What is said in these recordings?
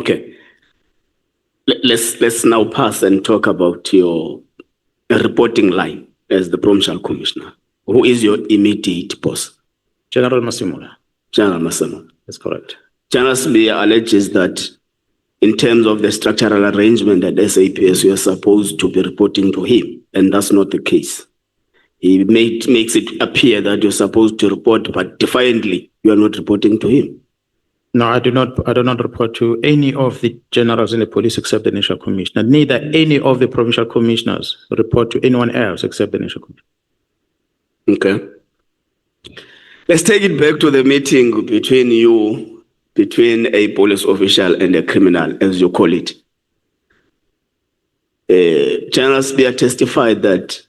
Okay. Let's now pass and talk about your reporting line as the Provincial Commissioner. Who is your immediate boss? General Masimula. General Masimula. That's correct. General Sibiya alleges that in terms of the structural arrangement at SAPS, you are supposed to be reporting to him, and that's not the case. He makes it appear that you're supposed to report, but defiantly, you are not reporting to him. No, I do not report to any of the generals in the police except the National Commissioner. Neither any of the provincial commissioners report to anyone else except the National Commissioner. Okay. Let's take it back to the meeting between a police official and a criminal, as you call it. General Sibiya testified that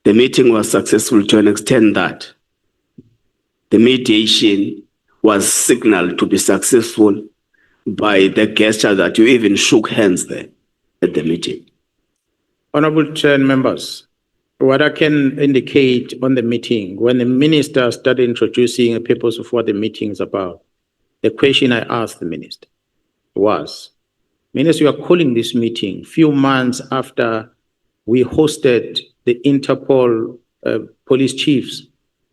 the meeting was successful to an extent that the mediation was signaled to be successful by the gesture that you even shook hands there at the meeting. Honorable Chair and members, what I can indicate on the meeting, when the minister started introducing the purpose of what the meeting is about, the question I asked the minister was, Minister, you are calling this meeting few months after we hosted the Interpol police chiefs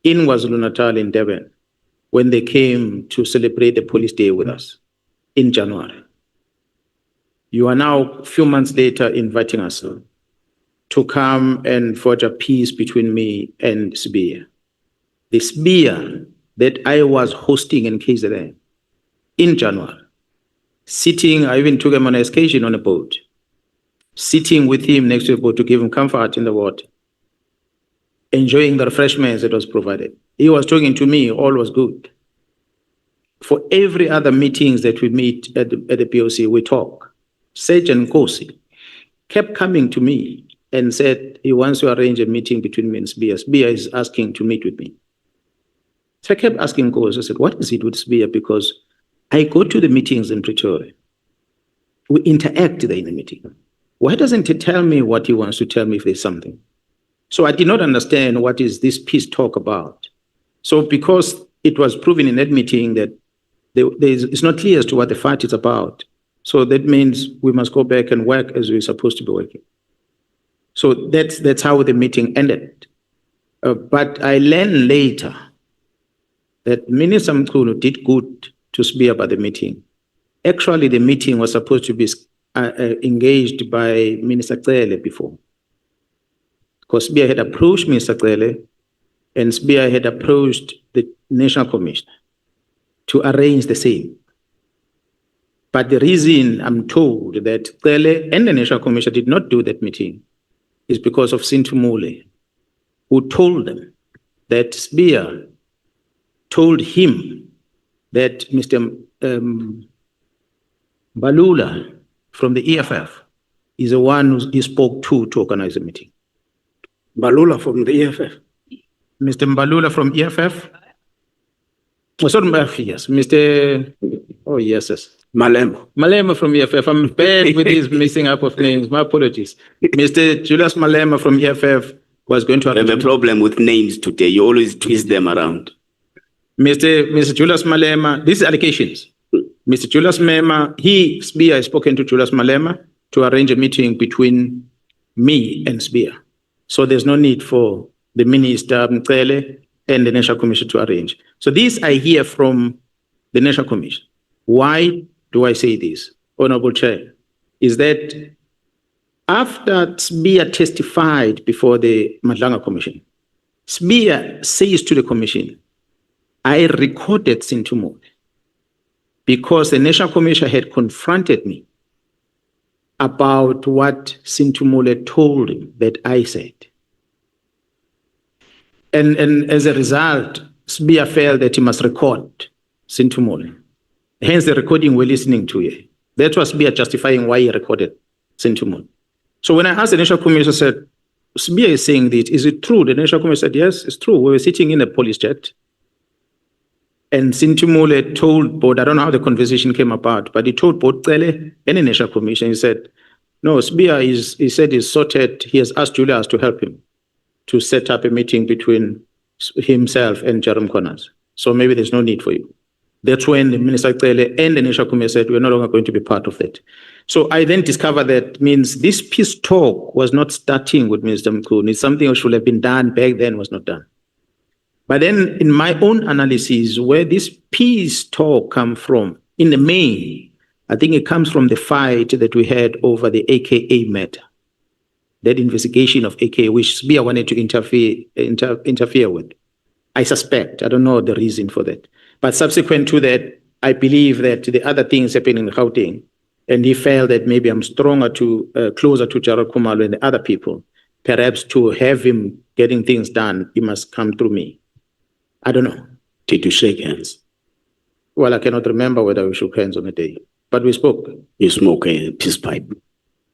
in KwaZulu-Natal in Durban when they came to celebrate the police day with us in January. You are now a few months later inviting us to come and forge a peace between me and Sibiya. The Sibiya that I was hosting in KZN in January, sitting, I even took him on an excursion on a boat, sitting with him next to the boat to give him comfort in the water, enjoying the refreshments that was provided. He was talking to me, all was good. For every other meetings that we meet at the POC, we talk. Sergeant Nkosi kept coming to me and said he wants to arrange a meeting between me and Sibiya. Sibiya is asking to meet with me. So I kept asking Nkosi, I said, what is it with Sibiya? Because I go to the meetings in Pretoria. We interact there in the meeting. Why doesn't he tell me what he wants to tell me if there's something? So I did not understand what is this peace talk about. So because it was proven in that meeting that it's not clear as to what the fight is about. So that means we must go back and work as we're supposed to be working. So that's how the meeting ended. But I learned later that Minister Nqola did good to Sibiya about the meeting. Actually, the meeting was supposed to be engaged by Minister Nqola before. Because Sibiya had approached Minister Nqola and Sibiya had approached the National Commissioner to arrange the same. But the reason I'm told that Nqola and the National Commissioner did not do that meeting is because of Sintumule, who told them that Sibiya told him that Mr. Balula from the EFF is the one who he spoke to organize the meeting. Balula from the EFF? Mr. Balula from EFF? Oh, sorry, yes, Mr. Oh, yes, yes. Malema from EFF. I'm bad with these mixing up of names. My apologies. Mr. Julius Malema from EFF was going to have a problem with names today. You always twist them around. Mr. Julius Malema, these allegations. Mr. Julius Malema, Sibiya has spoken to Julius Malema to arrange a meeting between me and Sibiya. So there's no need for the Minister Nqola and the National Commission to arrange. So this I hear from the National Commission. Why do I say this, Honorable Chair? Is that after Sibiya testified before the Madlanga Commission, Sibiya says to the Commission, I recorded Sintumule because the National Commission had confronted me about what Sintumule told him that I said. And as a result, Sibiya felt that he must record Sintumule. Hence the recording we're listening to here. That was Sibiya justifying why he recorded Sintumule. So when I asked the National Commission, I said, Sibiya is saying this, is it true? The National Commission said, yes, it's true. We were sitting in a police jet. And Sintumule told both, I don't know how the conversation came about, but he told both Nqola and the National Commission, he said, no, Sibiya he said he's sorted, he has asked Julius to help him to set up a meeting between himself and Mkhwanazi. So maybe there's no need for you. That's when the Minister Cele and the National Committee said, we're no longer going to be part of that. So I then discovered that means this peace talk was not starting with Minister Mkhwanazi. It's something that should have been done back then, was not done. But then in my own analysis, where this peace talk come from, in the main, I think it comes from the fight that we had over the AKA matter. That investigation of AKA, which Sibiya wanted to interfere with. I suspect, I don't know the reason for that. But subsequent to that, I believe that the other things happened in Gauteng, and he felt that maybe I'm stronger closer to Gerald Khumalo and the other people. Perhaps to have him getting things done, he must come through me. I don't know. Did you shake hands? Well, I cannot remember whether we shook hands on the day, but we spoke. You smoke a peace pipe?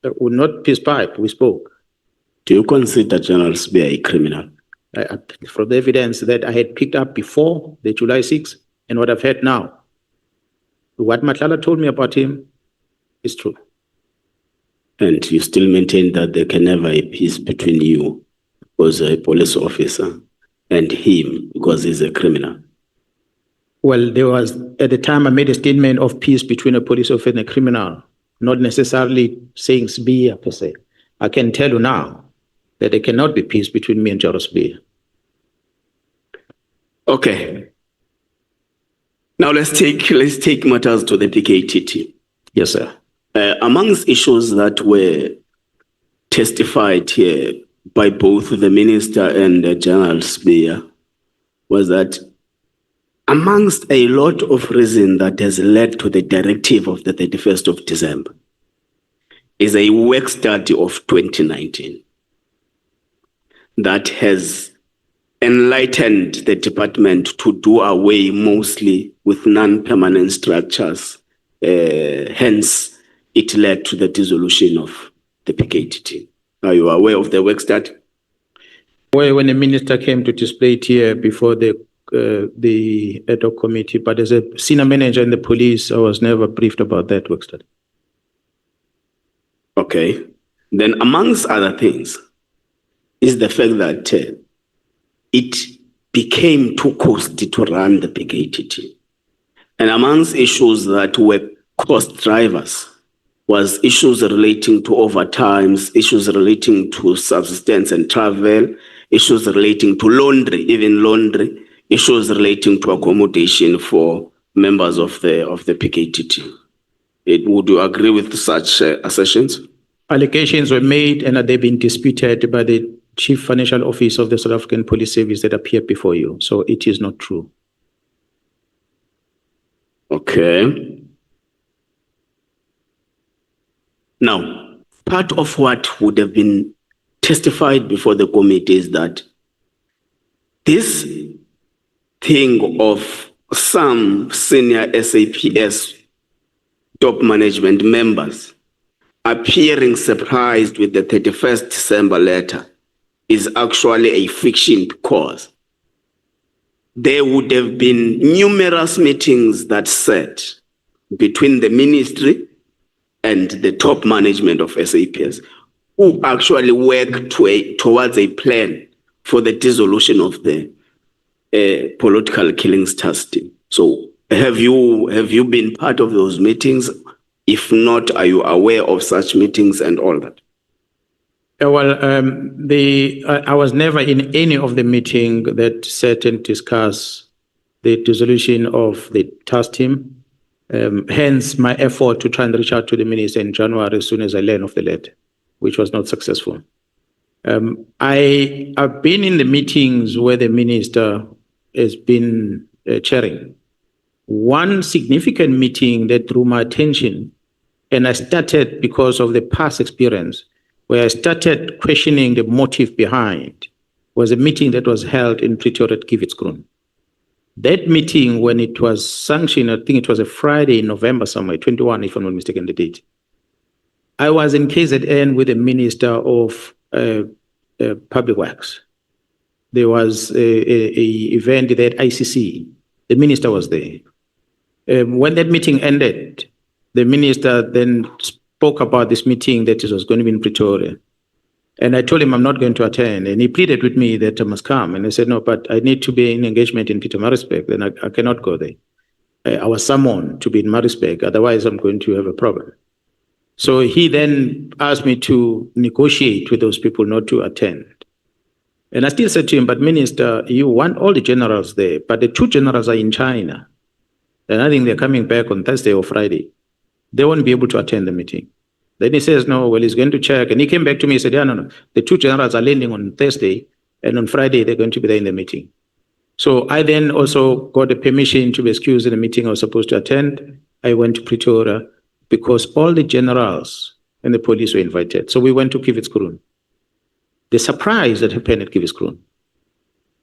Not peace pipe, we spoke. Do you consider General Sibiya a criminal? From the evidence that I had picked up before the July 6th and what I've heard now, what Mkhwanazi told me about him is true. And you still maintain that there can never be peace between you, as a police officer, and him, because he's a criminal? Well, there was, at the time I made a statement of peace between a police officer and a criminal, not necessarily saying Sibiya per se. I can tell you now that there cannot be peace between me and Gerald Sibiya. Okay. Now let's take matters to the PKTT. Yes, sir. Amongst issues that were testified here by both the minister and General Sibiya was that amongst a lot of reason that has led to the directive of the 31st of December is a work study of 2019 that has enlightened the department to do away mostly with non-permanent structures. Hence, it led to the dissolution of the PKTT. Are you aware of the work study? Well, when the minister came to display it here before the ad hoc committee, but as a senior manager in the police, I was never briefed about that work study. Okay. Then amongst other things is the fact that it became too costly to run the PKTT. And amongst issues that were cost drivers was issues relating to overtimes, issues relating to subsistence and travel, issues relating to laundry, even laundry, issues relating to accommodation for members of the PKTT. Would you agree with such assertions? Allegations were made and they've been disputed by the Chief Financial Officer of the South African Police Service that appeared before you. So it is not true. Okay. Now, part of what would have been testified before the committee is that this thing of some senior SAPS top management members appearing surprised with the 31st December letter is actually a fiction, because there would have been numerous meetings that sat between the ministry and the top management of SAPS who actually worked towards a plan for the dissolution of the political killings task team. So have you been part of those meetings? If not, are you aware of such meetings and all that? Well, I was never in any of the meeting that sat and discussed the dissolution of the task team. Hence, my effort to try and reach out to the minister in January as soon as I learned of the letter, which was not successful. I've been in the meetings where the minister has been chairing. One significant meeting that drew my attention, and I started because of the past experience, where I started questioning the motive behind, was a meeting that was held in Pretoria at Givetskroon. That meeting, when it was sanctioned, I think it was a Friday in November somewhere, 21, if I'm not mistaken, the date. I was in KZN with the Minister of Public Works. There was a event at ICC. The minister was there. When that meeting ended, the minister then spoke about this meeting that it was going to be in Pretoria. And I told him I'm not going to attend. And he pleaded with me that I must come. And I said, no, but I need to be in engagement in Pietermaritzburg. Then I cannot go there. I was summoned to be in Maritzburg, otherwise I'm going to have a problem. So he then asked me to negotiate with those people not to attend. And I still said to him, but Minister, you want all the generals there, but the two generals are in China. And I think they're coming back on Thursday or Friday. They won't be able to attend the meeting. Then he says, no, well, he's going to check. And he came back to me and said, yeah, no. The two generals are landing on Thursday, and on Friday, they're going to be there in the meeting. So I then also got a permission to be excused in the meeting I was supposed to attend. I went to Pretoria because all the generals and the police were invited. So we went to Kivitskroon. The surprise that happened at Kivitskroon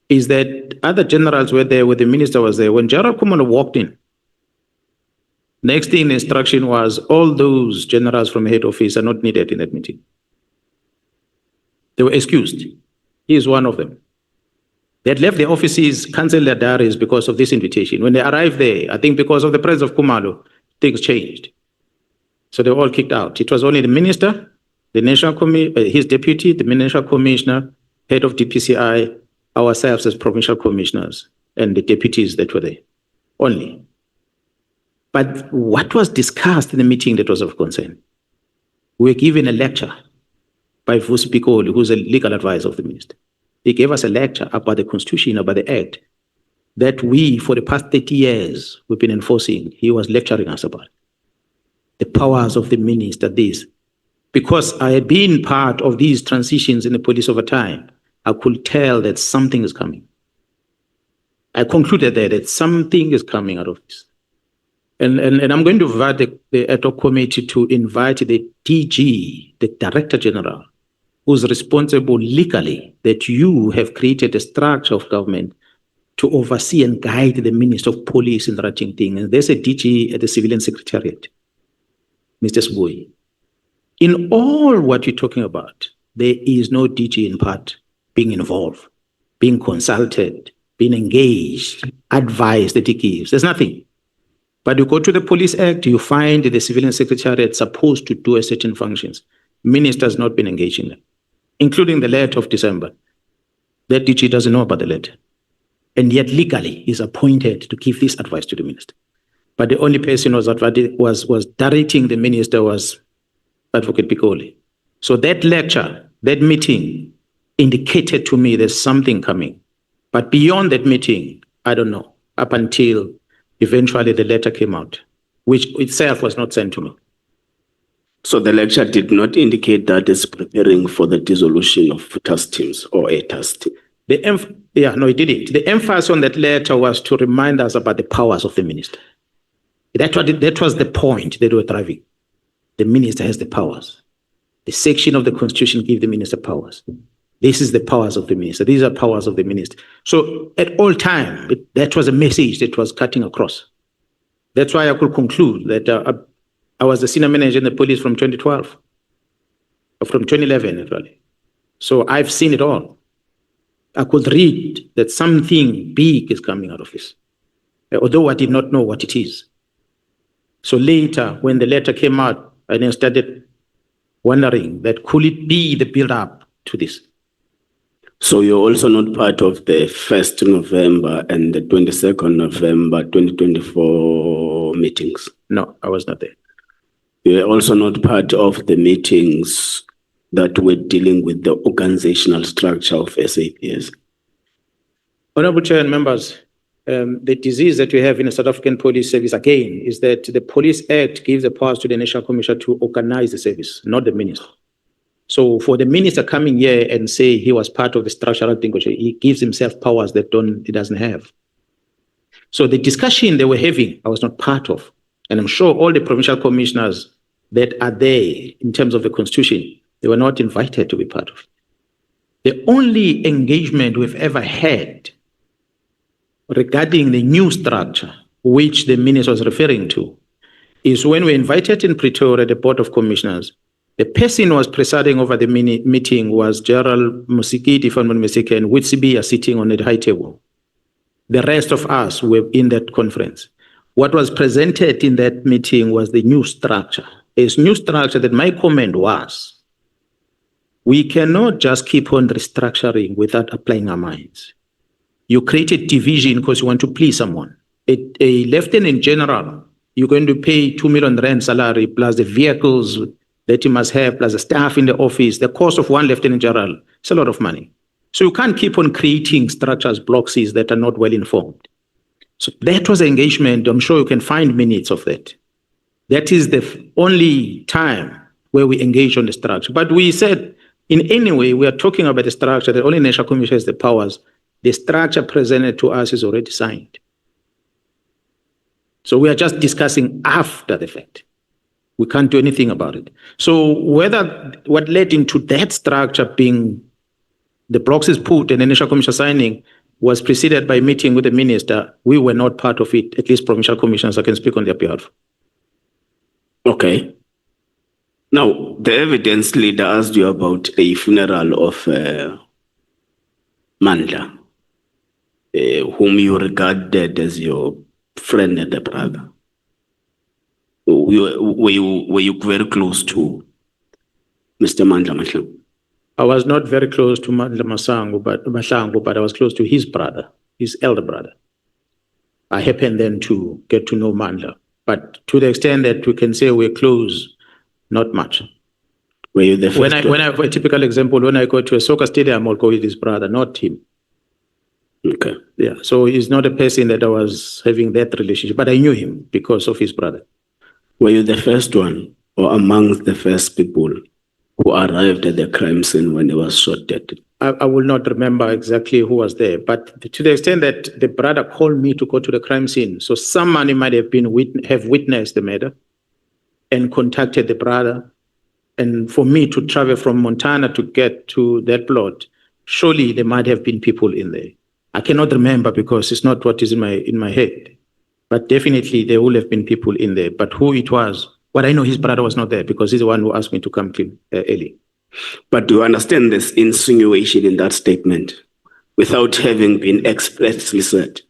is that other generals were there when the minister was there. When General Khumalo walked in, next thing the instruction was all those generals from head office are not needed in that meeting. They were excused. He is one of them. They had left their offices, cancelled their diaries because of this invitation. When they arrived there, I think because of the presence of Khumalo, things changed. So they were all kicked out. It was only the minister, the his deputy, the national commissioner, head of DPCI, ourselves as provincial commissioners, and the deputies that were there. Only. But what was discussed in the meeting that was of concern? We were given a lecture by Vusi Pikoli, who's a legal advisor of the minister. He gave us a lecture about the Constitution, about the Act, that we, for the past 30 years, we've been enforcing. He was lecturing us about it. The powers of the minister, this. Because I had been part of these transitions in the police over time, I could tell that something is coming. I concluded that something is coming out of this. And I'm going to invite the ad hoc committee to invite the DG, the Director General, who's responsible legally that you have created a structure of government to oversee and guide the Minister of Police in the right thing. And there's a DG at the Civilian Secretariat, Mr. Sibiya. In all what you're talking about, there is no DG in part being involved, being consulted, being engaged, advice that he gives. There's nothing. But you go to the Police Act, you find the Civilian Secretariat supposed to do a certain functions. Minister has not been engaged in them, including the letter of December. That DG doesn't know about the letter. And yet legally is appointed to give this advice to the minister. But the only person was directing the minister was Advocate Pikoli. So that lecture, that meeting indicated to me there's something coming. But beyond that meeting, I don't know, up until eventually the letter came out, which itself was not sent to me. So the lecture did not indicate that it's preparing for the dissolution of task teams or a task team. No, it didn't. The emphasis on that letter was to remind us about the powers of the minister. That was the point that we were driving. The minister has the powers. The section of the Constitution gives the minister powers. This is the powers of the minister. These are powers of the minister. So at all time, that was a message that was cutting across. That's why I could conclude that I was the senior manager in the police from 2012, or from 2011, actually. So I've seen it all. I could read that something big is coming out of this, although I did not know what it is. So later, when the letter came out, I then started wondering that could it be the build-up to this? So you're also not part of the 1st November and the 22nd November 2024 meetings? No, I was not there. You're also not part of the meetings that were dealing with the organizational structure of SAPS? Honorable Chair and members, the disease that we have in the South African Police Service, again, is that the Police Act gives the powers to the National Commissioner to organize the service, not the minister. So for the minister coming here and say he was part of the structural thing, he gives himself powers that he doesn't have. So the discussion they were having, I was not part of. And I'm sure all the provincial commissioners that are there in terms of the Constitution, they were not invited to be part of it. The only engagement we've ever had regarding the new structure, which the minister was referring to, is when we invited in Pretoria the Board of Commissioners. The person who was presiding over the meeting was Gerald Musikiti, if I'm not mistaken, with Sibiya sitting on the high table. The rest of us were in that conference. What was presented in that meeting was the new structure. A new structure that my comment was, we cannot just keep on restructuring without applying our minds. You created division because you want to please someone. a lieutenant general, you're going to pay 2 million rand salary plus the vehicles that he must have, plus the staff in the office. The cost of one lieutenant general, it's a lot of money. So you can't keep on creating structures, blocks that are not well informed. So that was the engagement. I'm sure you can find minutes of that. That is the only time where we engage on the structure. But we said, in any way, we are talking about the structure. The only National Commission has the powers. The structure presented to us is already signed. So we are just discussing after the fact. We can't do anything about it. So what led into that structure being the blocks is put and the National Commission signing was preceded by a meeting with the minister. We were not part of it, at least provincial commissioners. I can speak on their behalf. Okay. Now, the evidence leader asked you about a funeral of Mandla, whom you regarded as your friend and a brother. Were you very close to Mr. Mandla Mahlangu? I was not very close to Mandla Mahlangu, but I was close to his brother, his elder brother. I happened then to get to know Mandla, but to the extent that we can say we're close, not much. Were you the first? When I have a typical example, when I go to a soccer stadium, I'll go with his brother, not him. Okay. Yeah, so he's not a person that I was having that relationship, but I knew him because of his brother. Were you the first one or amongst the first people who arrived at the crime scene when he was shot dead? I will not remember exactly who was there, but to the extent that the brother called me to go to the crime scene, so somebody might have witnessed the murder and contacted the brother. And for me to travel from Montana to get to that plot, surely there might have been people in there. I cannot remember because it's not what is in my head. But definitely there will have been people in there. But who it was, what I know, his brother was not there because he's the one who asked me to come clean early. But do you understand this insinuation in that statement, without having been expressly said,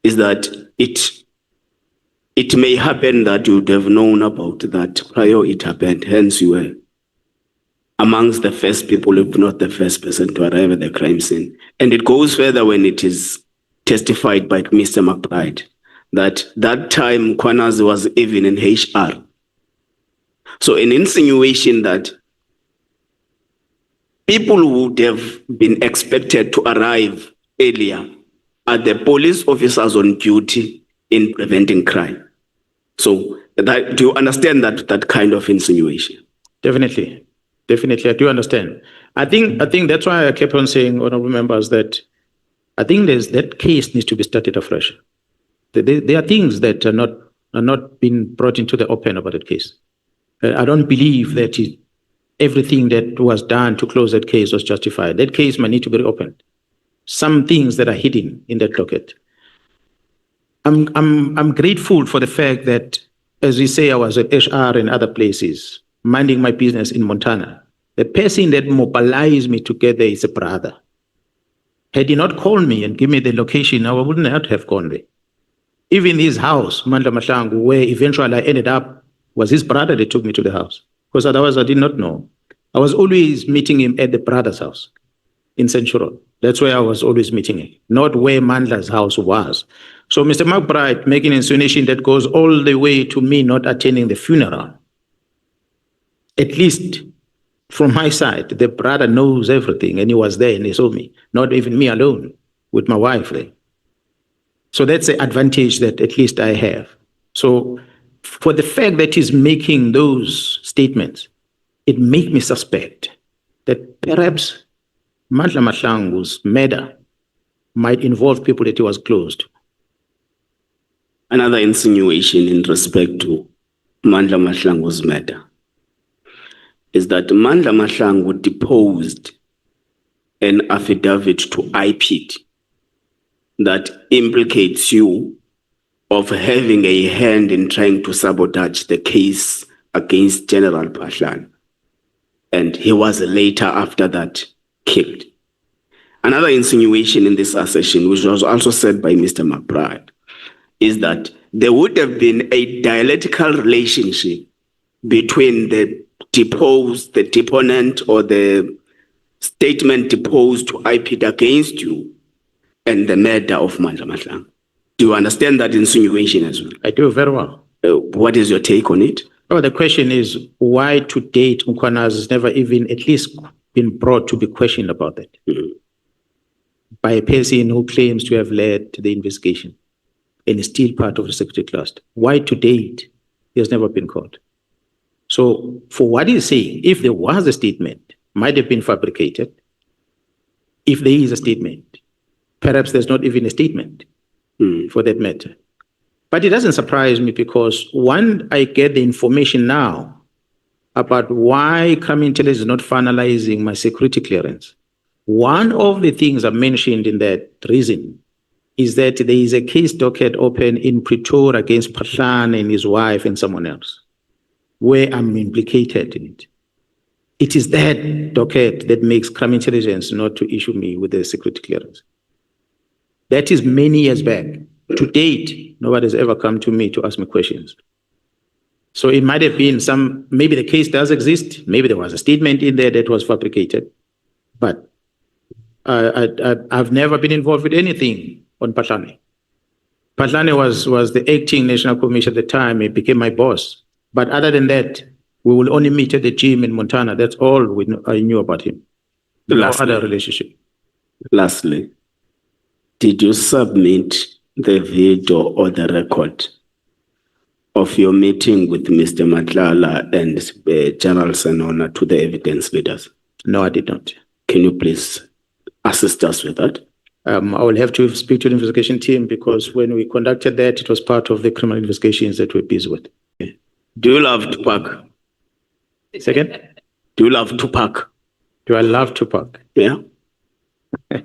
is that it may happen that you would have known about that prior it happened, hence you were amongst the first people, if not the first person to arrive at the crime scene. And it goes further when it is testified by Mr. McBride that time Mkhwanazi was even in HR. So an insinuation that people would have been expected to arrive earlier are the police officers on duty in preventing crime. So do you understand that kind of insinuation? Definitely, I do understand. I think that's why I kept on saying, honorable members, that I think that case needs to be started afresh. There are things that are not being brought into the open about that case. I don't believe that everything that was done to close that case was justified. That case might need to be reopened. Some things that are hidden in that docket. I'm grateful for the fact that, as we say, I was at HR and other places, minding my business in Montana. The person that mobilized me to get there is a brother. Had he not called me and given me the location, I wouldn't have gone there. Even his house, Mandla Mahlangu, where eventually I ended up, was his brother that took me to the house. Because otherwise I did not know. I was always meeting him at the brother's house in Central. That's where I was always meeting him, not where Mandla's house was. So Mr. McBride making an insinuation that goes all the way to me not attending the funeral. At least from my side, the brother knows everything and he was there and he saw me, not even me alone, with my wife there. So that's the advantage that at least I have. So for the fact that he's making those statements, it makes me suspect that perhaps Mandla Mahlangu's murder might involve people that he was close to. Another insinuation in respect to Mandla Mahlangu's murder is that Mandla Mahlangu deposed an affidavit to IPID that implicates you of having a hand in trying to sabotage the case against General Pahlan. And he was later after that killed. Another insinuation in this assertion, which was also said by Mr. McBride, is that there would have been a dialectical relationship between the deponent or the statement deposed to IPID against you and the murder of Mandla Mahlangu. Do you understand that insinuation as well? I do very well. What is your take on it? Oh, the question is why to date Mkhwanazi has never even at least been brought to be questioned about that by a person who claims to have led the investigation and is still part of the security cluster. Why to date he has never been caught? So for what he's saying, if there was a statement, might have been fabricated. If there is a statement, perhaps there's not even a statement for that matter. But it doesn't surprise me because one, I get the information now about why crime intelligence is not finalizing my security clearance. One of the things I mentioned in that reason is that there is a case docket open in Pretoria against Patlan and his wife and someone else, where I'm implicated in it. It is that docket that makes crime intelligence not to issue me with the security clearance. That is many years back. To date, nobody has ever come to me to ask me questions. So it might have been maybe the case does exist, maybe there was a statement in there that was fabricated, but I've never been involved with anything on Patlane. Patlane was the acting national commissioner at the time. He became my boss. But other than that, we will only meet at the gym in Montana. That's all I knew about him. No other relationship. Lastly, did you submit the video or the record of your meeting with Mr. Matlala and General Senona to the evidence leaders? No, I did not. Can you please assist us with that? I will have to speak to the investigation team because when we conducted that, it was part of the criminal investigations that we're busy with. Do you love Tupac? Second? Do you love Tupac? Do I love Tupac? Yeah.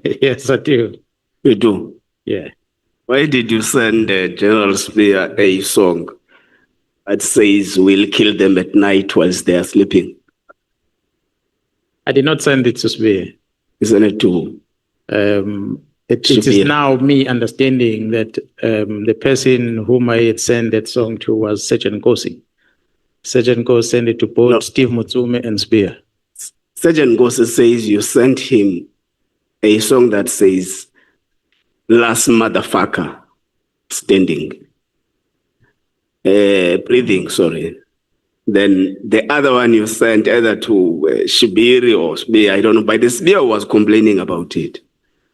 Yes, I do. You do? Yeah. Why did you send General Sibiya a song that says we'll kill them at night whilst they are sleeping? I did not send it to Sibiya. Isn't it to? It is now me understanding that the person whom I had sent that song to was Sergeant Nkosi. Sergeant Nkosi sent it to both Steve Mutsume and Sibiya. Sergeant Nkosi says you sent him a song that says last motherfucker standing, breathing, sorry. Then the other one you sent either to Shibiri or Sibiya, I don't know, but the Sibiya was complaining about it.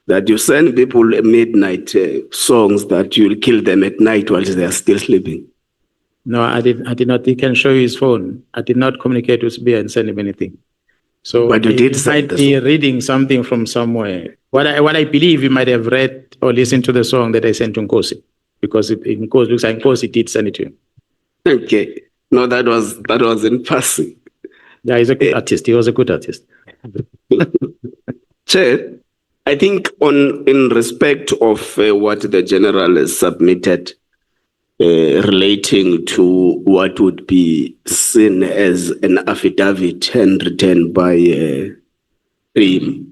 That you send people midnight songs that you'll kill them at night while they are still sleeping. No, I did not. He can show you his phone. I did not communicate with Sibiya and send him anything. So but you did he might be reading something from somewhere. What I believe he might have read or listened to the song that I sent to Nkosi, because Nkosi looks like Nkosi did send it to him. Okay. No, that was in passing. Yeah, he's a good artist. He was a good artist. Chair, I think in respect of what the general has submitted relating to what would be seen as an affidavit handwritten by him,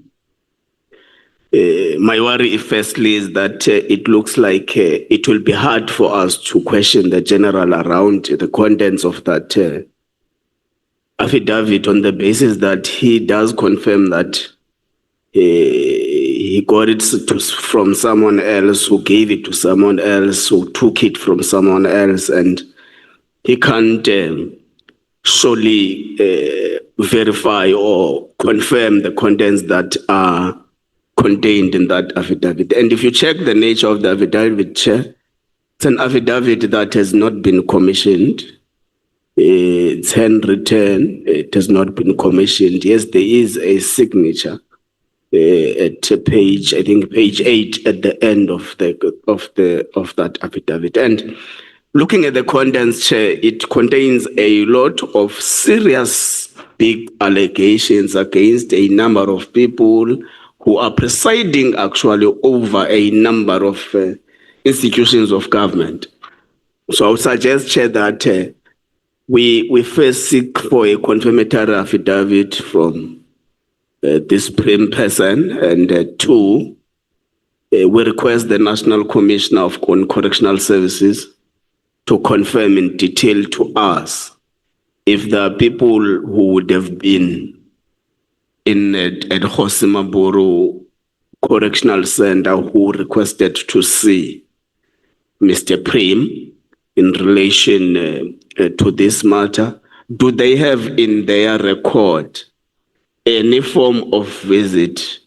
my worry firstly is that it looks like it will be hard for us to question the general around the contents of that affidavit on the basis that he does confirm that he got it from someone else who gave it to someone else who took it from someone else, and he can't surely verify or confirm the contents that are contained in that affidavit. And if you check the nature of the affidavit, Chair, it's an affidavit that has not been commissioned. It's handwritten. It has not been commissioned. Yes, there is a signature at page 8 at the end of that affidavit. And looking at the contents, Chair, it contains a lot of serious big allegations against a number of people who are presiding actually over a number of institutions of government. So I would suggest, Chair, that we first seek for a confirmatory affidavit from this prime person, and two, we request the National Commissioner of Correctional Services to confirm in detail to us if there are people who would have been in at Hosimaburu Correctional Center who requested to see Mr. Prim in relation to this matter? Do they have in their record any form of visit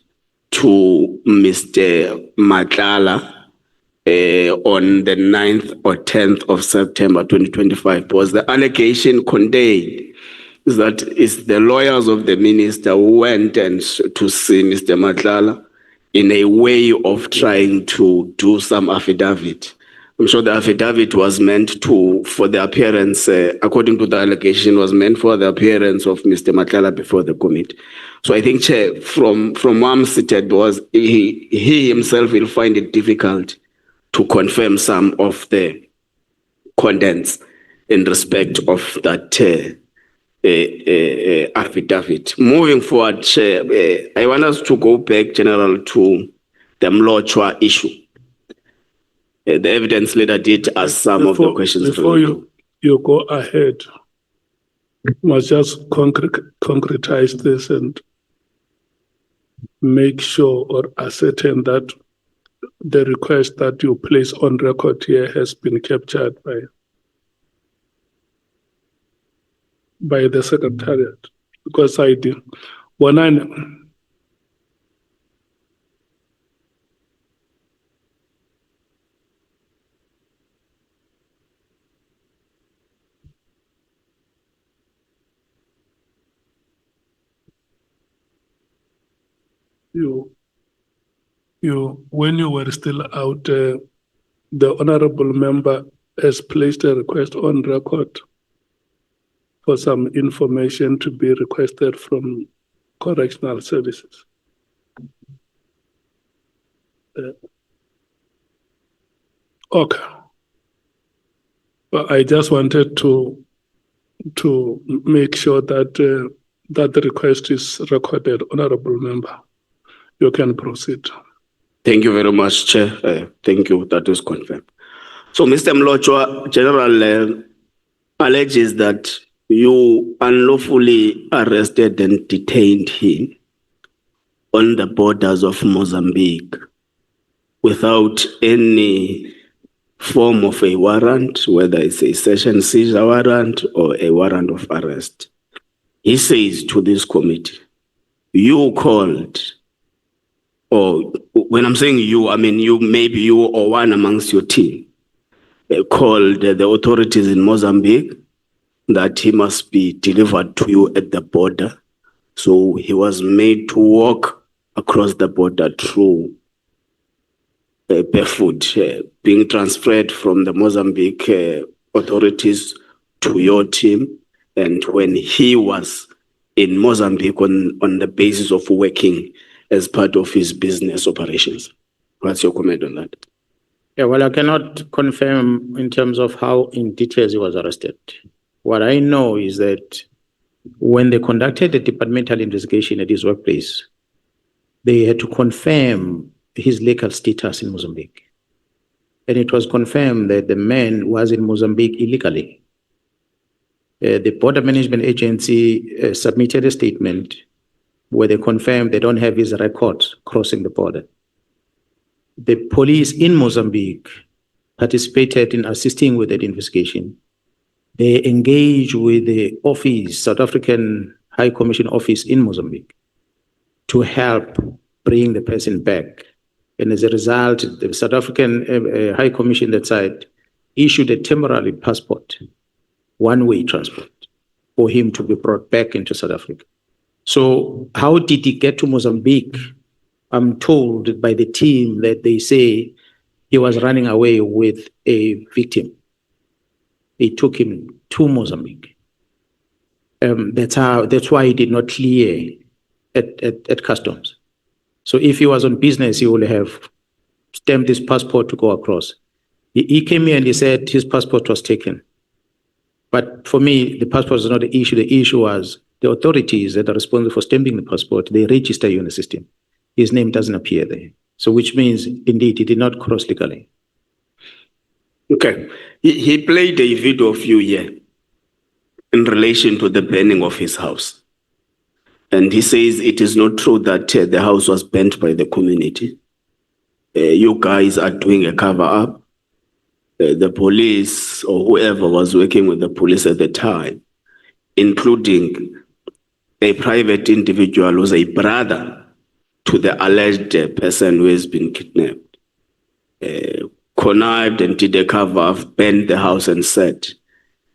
to Mr. Nqola on the 9th or 10th of September 2025? Was the allegation contained is that it's the lawyers of the minister who went and to see Mr. Nqola in a way of trying to do some affidavit? I'm sure the affidavit was meant for the appearance, according to the allegation, was meant for the appearance of Mr. Nqola before the committee. So I think, Chair, from where I'm seated, was he himself will find it difficult to confirm some of the contents in respect of that affidavit. Moving forward, Chair, I want us to go back, General, to the Mlochwa issue. The evidence leader did ask some of the questions. Before you go ahead, must just concretize this and make sure or ascertain that the request that you place on record here has been captured by the Secretariat. Because I did. When when you were still out, the honorable member has placed a request on record for some information to be requested from correctional services. Okay. But I just wanted to make sure that that the request is recorded, honorable member. You can proceed. Thank you very much, Chair. Thank you. That was confirmed. So, Mr. Mlochwa, General alleges that you unlawfully arrested and detained him on the borders of Mozambique without any form of a warrant, whether it's a session seizure warrant or a warrant of arrest. He says to this committee, you called, or when I'm saying you, I mean maybe you or one amongst your team, called the authorities in Mozambique that he must be delivered to you at the border. So he was made to walk across the border through barefoot, being transferred from the Mozambique authorities to your team. And when he was in Mozambique on the basis of working as part of his business operations. What's your comment on that? Yeah, well, I cannot confirm in terms of how in details he was arrested. What I know is that when they conducted the departmental investigation at his workplace, they had to confirm his legal status in Mozambique. And it was confirmed that the man was in Mozambique illegally. The Border Management Agency submitted a statement where they confirmed they don't have his records crossing the border. The police in Mozambique participated in assisting with that investigation. They engaged with the office, South African High Commission office in Mozambique to help bring the person back. And as a result, the South African High Commission that side issued a temporary passport, one-way transport, for him to be brought back into South Africa. So how did he get to Mozambique? I'm told by the team that they say he was running away with a victim. They took him to Mozambique. That's why he did not clear at customs. So if he was on business, he would have stamped his passport to go across. He came here and he said his passport was taken. But for me, the passport was not the issue. The issue was the authorities that are responsible for stamping the passport, they register you in the system. His name doesn't appear there. So which means, indeed, he did not cross legally. Okay. He played a video of you here in relation to the burning of his house. And he says it is not true that the house was burnt by the community. You guys are doing a cover-up. the police or whoever was working with the police at the time, including a private individual who's a brother to the alleged person who has been kidnapped, connived and did a cover-up, burnt the house and said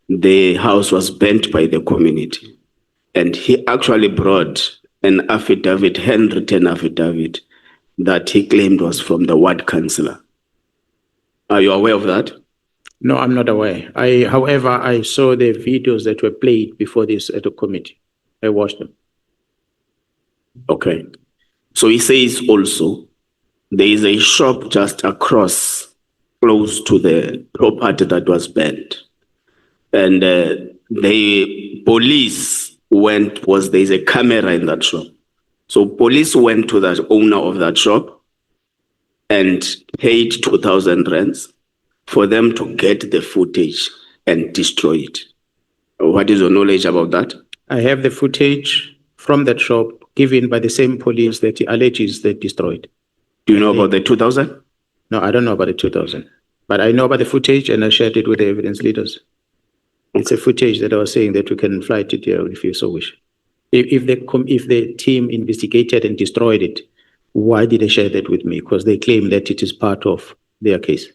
the house was burnt by the community. And he actually brought an affidavit, handwritten affidavit, that he claimed was from the ward councillor. Are you aware of that? No, I'm not aware. However, I saw the videos that were played before this at the committee. I watched them. Okay. So he says also there is a shop just across, close to the property that was burnt. And the police there's a camera in that shop. So police went to the owner of that shop and paid 2,000 rands for them to get the footage and destroy it. What is your knowledge about that? I have the footage from that shop given by the same police that he alleges they destroyed. Do you know about the 2,000? No, I don't know about the 2,000. But I know about the footage and I shared it with the evidence leaders. It's a footage that I was saying that we can fly to there if you so wish. If the team investigated and destroyed it, why did they share that with me? Because they claim that it is part of their case.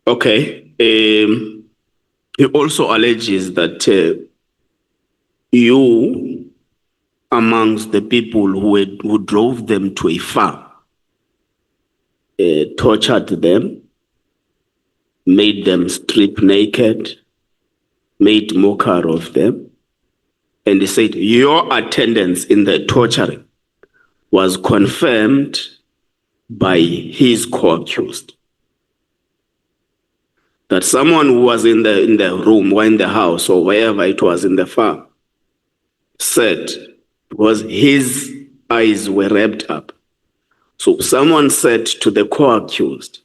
Okay. He also alleges that you, amongst the people who drove them to a farm, tortured them, made them strip naked, made mockery of them, and he said your attendance in the torturing was confirmed by his co-accused. That someone who was in the room or in the house or wherever it was in the farm said was his eyes were wrapped up. So someone said to the co-accused,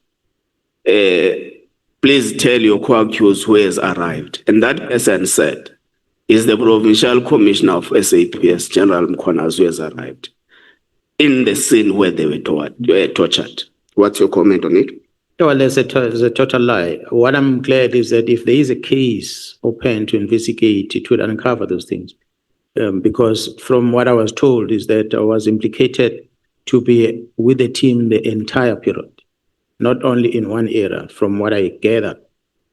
please tell your co-accused who has arrived. And that person said, is the Provincial Commissioner of SAPS, General Mkhwanazi, who has arrived in the scene where they were tortured. What's your comment on it? Well, there's a total lie. What I'm glad is that if there is a case open to investigate, it would uncover those things. Because from what I was told is that I was implicated to be with the team the entire period, not only in one area. From what I gathered,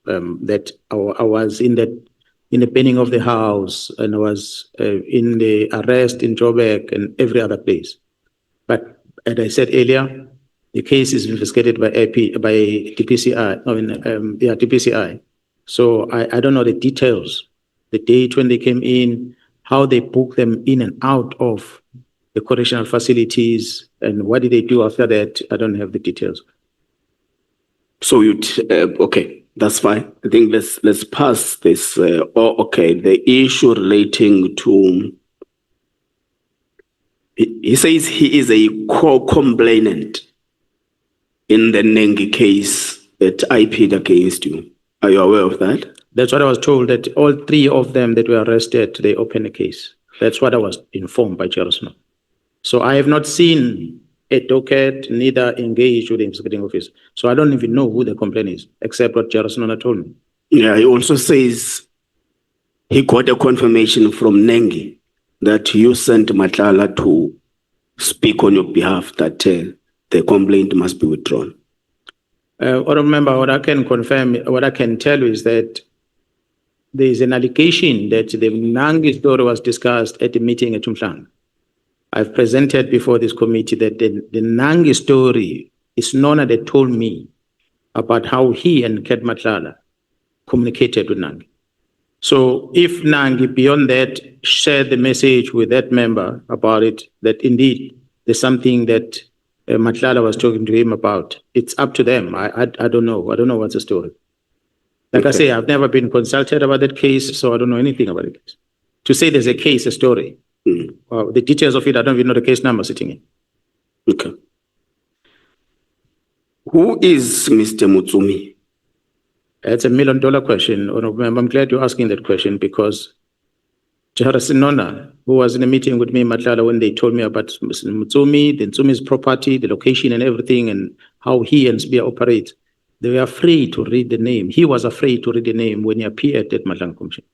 that I was in the burning of the house, and I was in the arrest in Joburg and every other place. But as I said earlier, the case is investigated by DPCI. DPCI. So I don't know the details, the date when they came in, how they booked them in and out of the correctional facilities, and what did they do after that? I don't have the details. So okay, that's fine. I think let's pass this. Okay, the issue relating to. He says he is a co-complainant in the Nengi case that IP'd against you. Are you aware of that? That's what I was told, that all three of them that were arrested, they opened a case. That's what I was informed by Jerusalem. So I have not seen a docket, neither engaged with the investigating office. So I don't even know who the complaint is, except what Jerusalem told me. Yeah, he also says he got a confirmation from Nengi that you sent Matlala to speak on your behalf that the complaint must be withdrawn. I remember what I can confirm, what I can tell you is that there is an allegation that the Nangi story was discussed at the meeting at Umhlanga. I've presented before this committee that the Nangi story is Nona that told me about how he and Ket Matlala communicated with Nangi. So if Nangi, beyond that, shared the message with that member about it, that indeed there's something that Matlala was talking to him about, it's up to them. I don't know. I don't know what's the story. Like okay. I say, I've never been consulted about that case, so I don't know anything about it. To say there's a case, a story, the details of it, I don't even know the case number sitting in. Okay. Who is Mr. Mutsumi? It's $1 million question. I'm glad you're asking that question because Jarasin Nona, who was in a meeting with me, Matlala, when they told me about Mutsumi, the Mutsumi's property, the location and everything, and how he and Sibiya operate, they were afraid to read the name. He was afraid to read the name when he appeared at Madlang Commission.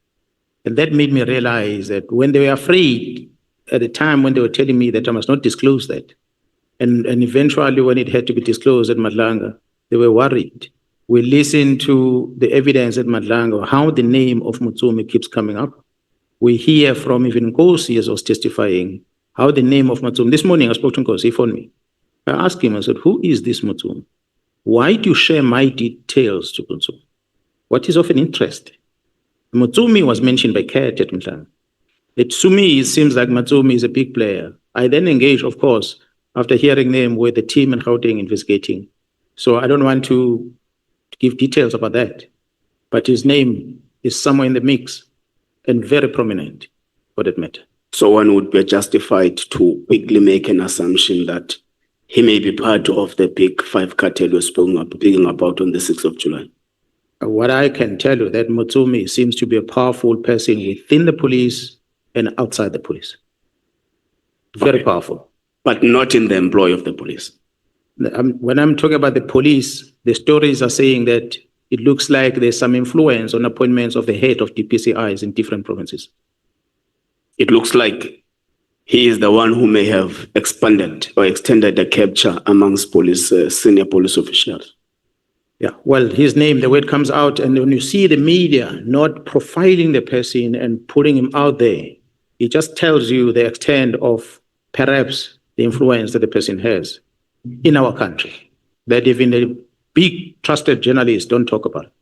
And that made me realize that when they were afraid, at the time when they were telling me that I must not disclose that, and eventually when it had to be disclosed at Madlanga, they were worried. We listened to the evidence at Madlanga, how the name of Mutsumi keeps coming up. We hear from even Nkosi as I was testifying, how the name of Mutsumi. This morning I spoke to Nkosi, he phoned me. I asked him, I said, who is this Mutsumi? Why do you share my details to Mutsumi? What is of an interest? Mutsumi was mentioned by Kat at Madlanga. To me, it seems like Mutsumi is a big player. I then engaged, of course, after hearing them with the team in Gauteng investigating. So I don't want to give details about that, but his name is somewhere in the mix and very prominent for that matter. So one would be justified to quickly make an assumption that he may be part of the big five cartel we're speaking about on the 6th of July. What I can tell you that Mutsumi seems to be a powerful person within the police and outside the police. Very powerful. But not in the employ of the police. When I'm talking about the police, the stories are saying that it looks like there's some influence on appointments of the head of DPCIs in different provinces. It looks like he is the one who may have expanded or extended the capture amongst police, senior police officials. Yeah, well, his name, the way it comes out, and when you see the media not profiling the person and putting him out there, it just tells you the extent of perhaps the influence that the person has in our country, that even the big trusted journalists don't talk about.